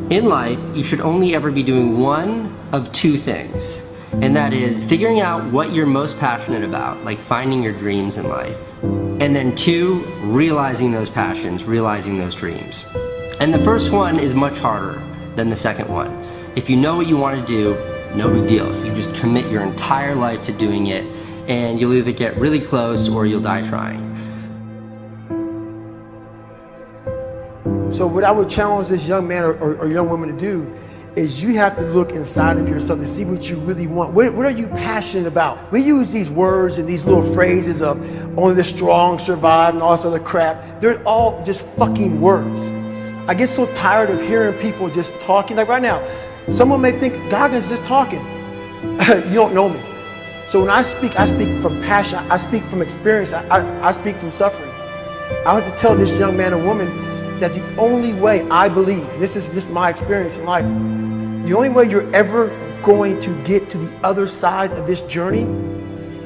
In life, you should only ever be doing one of two things, and that is figuring out what you're most passionate about, like finding your dreams in life. And then two, realizing those passions, realizing those dreams. And the first one is much harder than the second one. If you know what you want to do, no big deal. You just commit your entire life to doing it, and you'll either get really close or you'll die trying. So what I would challenge this young man or young woman to do is you have to look inside of yourself to see what you really want. What are you passionate about? We use these words and these little phrases of only the strong survive and all this other crap. They're all just fucking words. I get so tired of hearing people just talking. Like right now, someone may think Goggins just talking. You don't know me. So when I speak from passion, I speak from experience, I speak from suffering. I have to tell this young man or woman that the only way I believe, this is just my experience in life, the only way you're ever going to get to the other side of this journey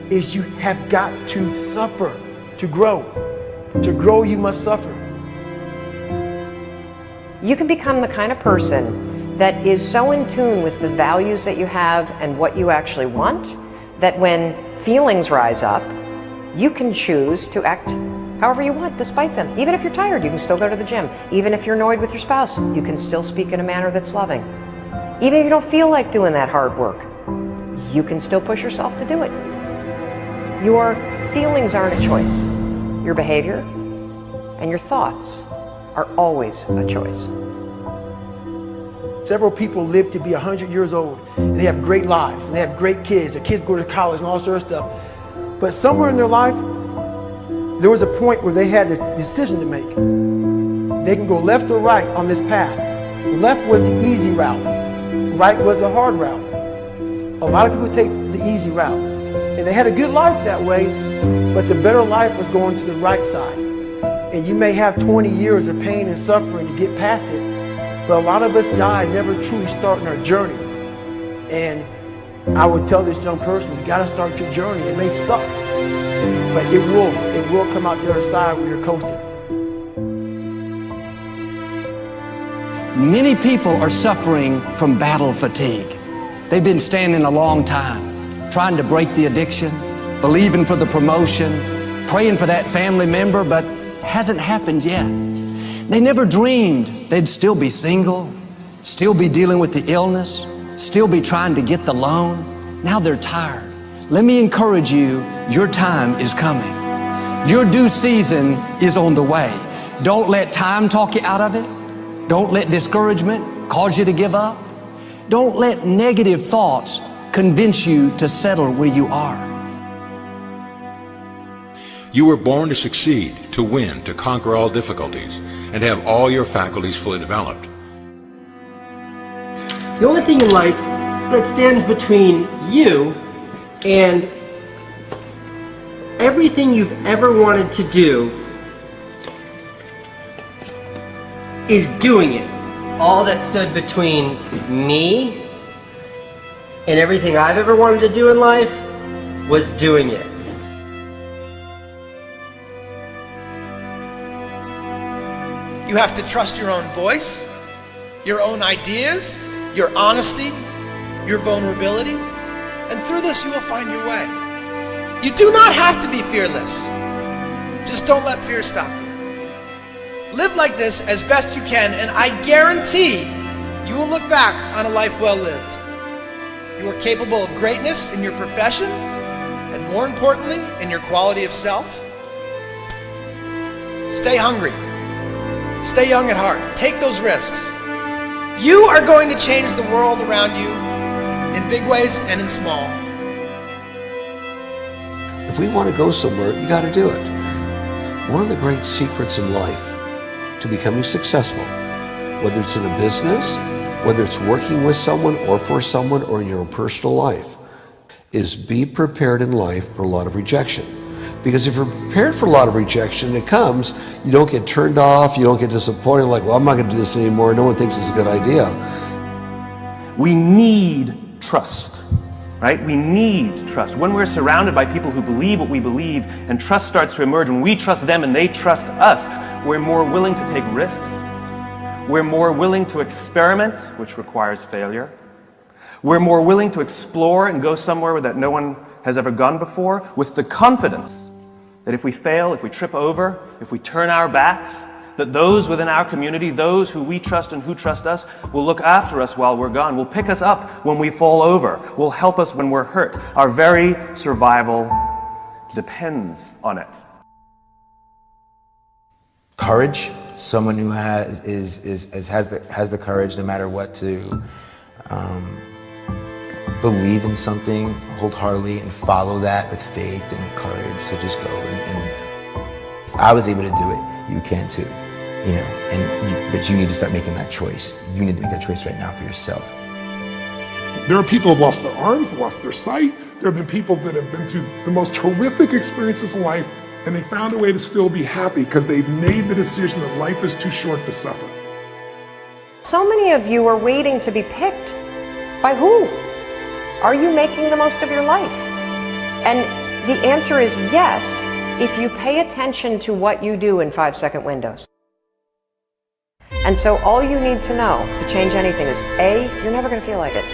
is you have got to suffer to grow. To grow, you must suffer. You can become the kind of person that is so in tune with the values that you have and what you actually want, that when feelings rise up, you can choose to act however you want despite them. Even if you're tired, you can still go to the gym. Even if you're annoyed with your spouse, you can still speak in a manner that's loving. Even if you don't feel like doing that hard work, you can still push yourself to do it. Your feelings aren't a choice. Your behavior and your thoughts are always a choice. Several people live to be 100 years old, and they have great lives, and they have great kids. Their kids go to college and all sorts of stuff. But somewhere in their life, there was a point where they had a decision to make. They can go left or right on this path. Left was the easy route. Right was the hard route. A lot of people take the easy route. And they had a good life that way, but the better life was going to the right side. And you may have 20 years of pain and suffering to get past it, but a lot of us die never truly starting our journey. And I would tell this young person, you gotta start your journey. It may suck, but it will come out the other side where you're coasting. Many people are suffering from battle fatigue. They've been standing a long time, trying to break the addiction, believing for the promotion, praying for that family member, but hasn't happened yet. They never dreamed they'd still be single, still be dealing with the illness, still be trying to get the loan. Now they're tired. Let me encourage you, your time is coming. Your due season is on the way. Don't let time talk you out of it. Don't let discouragement cause you to give up. Don't let negative thoughts convince you to settle where you are. You were born to succeed, to win, to conquer all difficulties, and have all your faculties fully developed. The only thing in life that stands between you and everything you've ever wanted to do is doing it. All that stood between me and everything I've ever wanted to do in life was doing it. You have to trust your own voice, your own ideas, your honesty, your vulnerability, and through this you will find your way. You do not have to be fearless. Just don't let fear stop you. Live like this as best you can, and I guarantee you will look back on a life well lived. You are capable of greatness in your profession, and more importantly, in your quality of self. Stay hungry. Stay young at heart. Take those risks. You are going to change the world around you in big ways and in small. If we want to go somewhere, you got to do it. One of the great secrets in life to becoming successful, whether it's in a business, whether it's working with someone or for someone or in your own personal life, is be prepared in life for a lot of rejection. Because if you're prepared for a lot of rejection, it comes, you don't get turned off, you don't get disappointed, like, well, I'm not going to do this anymore, no one thinks it's a good idea. We need trust, right? We need trust. When we're surrounded by people who believe what we believe and trust starts to emerge, when we trust them and they trust us, we're more willing to take risks. We're more willing to experiment, which requires failure. We're more willing to explore and go somewhere that no one has ever gone before, with the confidence that if we fail, if we trip over, if we turn our backs, that those within our community, those who we trust and who trust us, will look after us while we're gone, will pick us up when we fall over, will help us when we're hurt. Our very survival depends on it. Courage, someone who has the courage no matter what to believe in something wholeheartedly and follow that with faith and courage to just go. And if I was able to do it, you can too. You know, but you need to start making that choice. You need to make that choice right now for yourself. There are people who have lost their arms, lost their sight. There have been people that have been through the most horrific experiences in life, and they found a way to still be happy because they've made the decision that life is too short to suffer. So many of you are waiting to be picked. By who? Are you making the most of your life? And the answer is yes, if you pay attention to what you do in 5-second windows. And so all you need to know to change anything is A, you're never going to feel like it.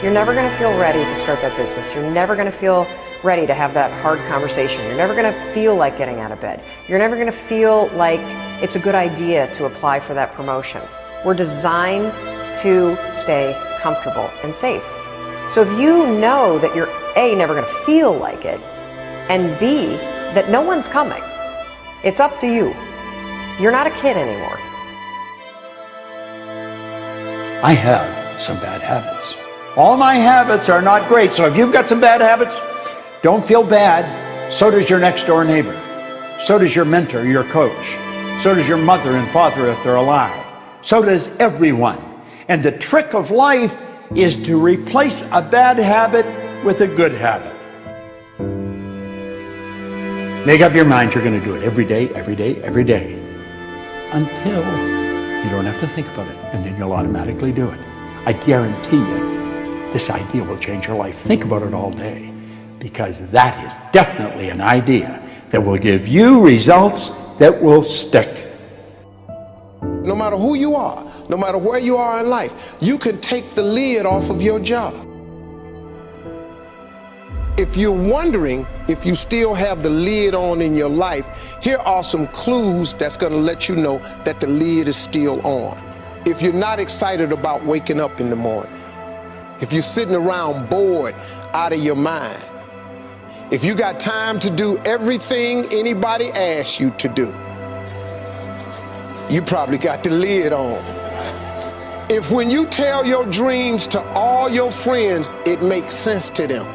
You're never going to feel ready to start that business. You're never going to feel ready to have that hard conversation. You're never going to feel like getting out of bed. You're never going to feel like it's a good idea to apply for that promotion. We're designed to stay comfortable and safe. So if you know that you're A, never going to feel like it, and B, that no one's coming, it's up to you. You're not a kid anymore. I have some bad habits. All my habits are not great, so if you've got some bad habits, don't feel bad. So does your next door neighbor. So does your mentor, your coach. So does your mother and father if they're alive. So does everyone. And the trick of life is to replace a bad habit with a good habit. Make up your mind you're going to do it every day, every day, every day, until you don't have to think about it, and then you'll automatically do it. I guarantee you, this idea will change your life. Think about it all day, because that is definitely an idea that will give you results that will stick. No matter who you are, no matter where you are in life, you can take the lid off of your job. If you're wondering if you still have the lid on in your life, here are some clues that's going to let you know that the lid is still on. If you're not excited about waking up in the morning, if you're sitting around bored out of your mind, if you got time to do everything anybody asks you to do, you probably got the lid on. If when you tell your dreams to all your friends, it makes sense to them,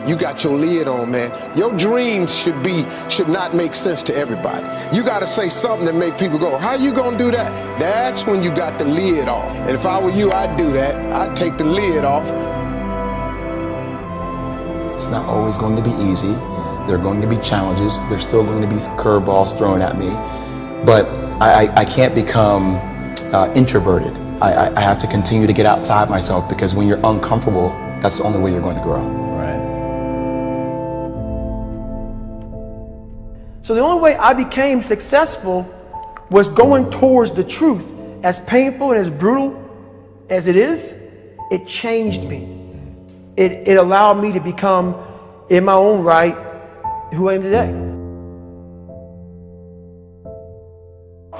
you got your lid on, man. Your dreams should not make sense to everybody. You got to say something that make people go, how you gonna do that? That's when you got the lid off. And if I were you, I'd do that. I'd take the lid off. It's not always going to be easy. There are going to be challenges. There's still going to be curveballs thrown at me. But I can't become introverted. I have to continue to get outside myself, because when you're uncomfortable, that's the only way you're going to grow. So the only way I became successful was going towards the truth. As painful and as brutal as it is, it changed me. It allowed me to become, in my own right, who I am today.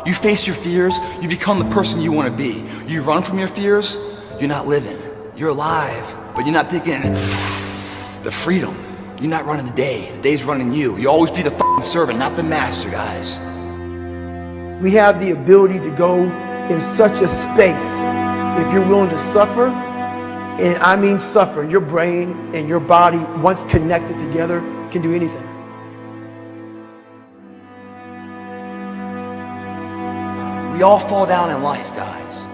You face your fears, you become the person you want to be. You run from your fears, you're not living. You're alive, but you're not thinking the freedom. You're not running the day. The day's running you. You always be the f***ing servant, not the master, guys. We have the ability to go in such a space if you're willing to suffer, and I mean suffer. Your brain and your body, once connected together, can do anything. We all fall down in life, guys.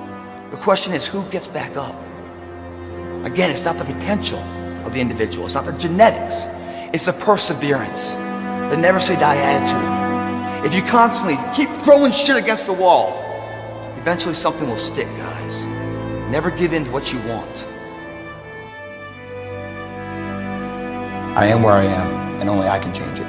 The question is, who gets back up? Again, it's not the potential of the individual. It's not the genetics. It's the perseverance, the never say die attitude. If you constantly keep throwing shit against the wall, eventually something will stick, guys. Never give in to what you want. I am where I am, and only I can change it.